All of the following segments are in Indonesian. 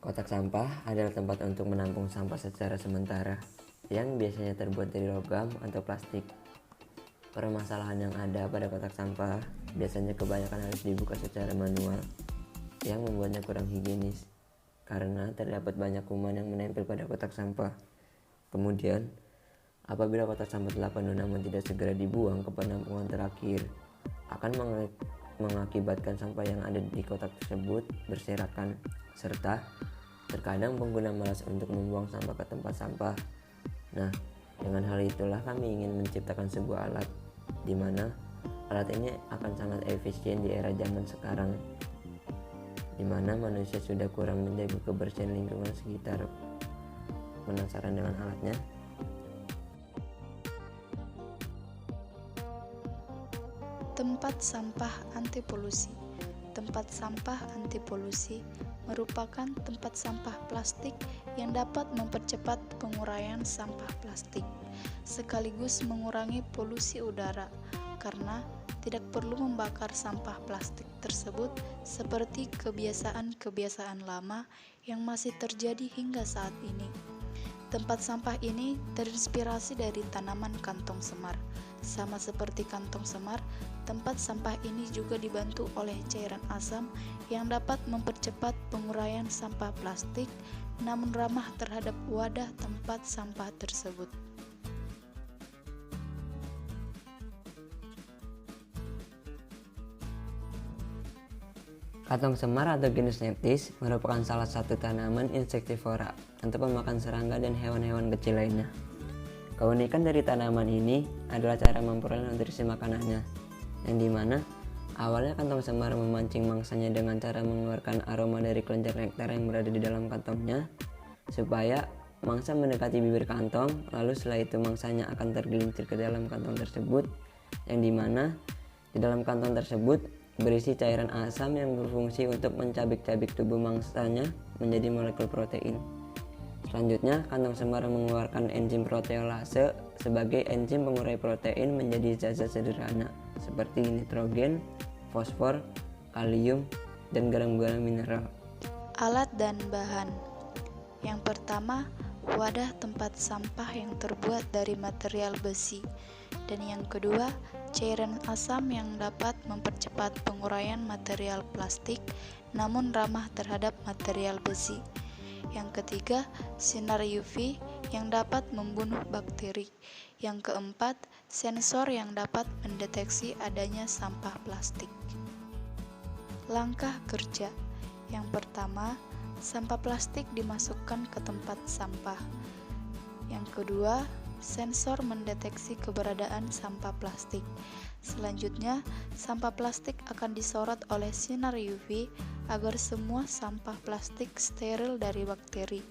Kotak sampah adalah tempat untuk menampung sampah secara sementara yang biasanya terbuat dari logam atau plastik. Permasalahan yang ada pada kotak sampah biasanya kebanyakan harus dibuka secara manual yang membuatnya kurang higienis karena terdapat banyak kuman yang menempel pada kotak sampah. Kemudian, apabila kotak sampah telah penuh namun tidak segera dibuang ke penampungan terakhir, akan mengakibatkan sampah yang ada di kotak tersebut berserakan, serta terkadang pengguna malas untuk membuang sampah ke tempat sampah. Nah, dengan hal itulah kami ingin menciptakan sebuah alat di mana alat ini akan sangat efisien di era zaman sekarang, di mana manusia sudah kurang menjaga kebersihan lingkungan sekitar. Penasaran dengan alatnya? Tempat sampah anti polusi. Tempat sampah anti polusi merupakan tempat sampah plastik yang dapat mempercepat penguraian sampah plastik, sekaligus mengurangi polusi udara karena tidak perlu membakar sampah plastik tersebut seperti kebiasaan-kebiasaan lama yang masih terjadi hingga saat ini. Tempat sampah ini terinspirasi dari tanaman kantong semar. Sama seperti kantong semar, tempat sampah ini juga dibantu oleh cairan asam yang dapat mempercepat penguraian sampah plastik, namun ramah terhadap wadah tempat sampah tersebut. Kantong semar atau genus Neptis merupakan salah satu tanaman insektivora untuk memakan serangga dan hewan-hewan kecil lainnya. Keunikan dari tanaman ini adalah cara memperoleh nutrisi makanannya, yang dimana awalnya kantong semar memancing mangsanya dengan cara mengeluarkan aroma dari kelenjar nektar yang berada di dalam kantongnya, supaya mangsa mendekati bibir kantong, lalu setelah itu mangsanya akan tergelincir ke dalam kantong tersebut, yang dimana di dalam kantong tersebut berisi cairan asam yang berfungsi untuk mencabik-cabik tubuh mangsanya menjadi molekul protein. Selanjutnya, kantong semar mengeluarkan enzim proteolase sebagai enzim pengurai protein menjadi zat-zat sederhana seperti nitrogen, fosfor, kalium, dan garam-garam mineral. Alat dan bahan. Yang pertama, wadah tempat sampah yang terbuat dari material besi. Dan yang kedua, cairan asam yang dapat mempercepat penguraian material plastik namun ramah terhadap material besi. Yang ketiga, sinar UV yang dapat membunuh bakteri. Yang keempat, sensor yang dapat mendeteksi adanya sampah plastik. Langkah kerja. Yang pertama, sampah plastik dimasukkan ke tempat sampah. Yang kedua, sensor mendeteksi keberadaan sampah plastik. Selanjutnya, sampah plastik akan disorot oleh sinar UV agar semua sampah plastik steril dari bakteri.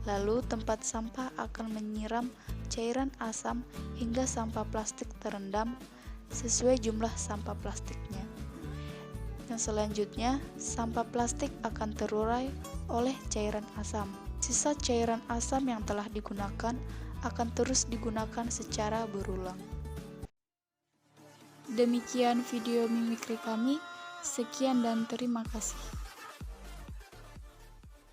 Lalu, tempat sampah akan menyiram cairan asam hingga sampah plastik terendam sesuai jumlah sampah plastiknya. Yang selanjutnya, sampah plastik akan terurai oleh cairan asam. Sisa cairan asam yang telah digunakan akan terus digunakan secara berulang. Demikian video mimikri kami. Sekian dan terima kasih.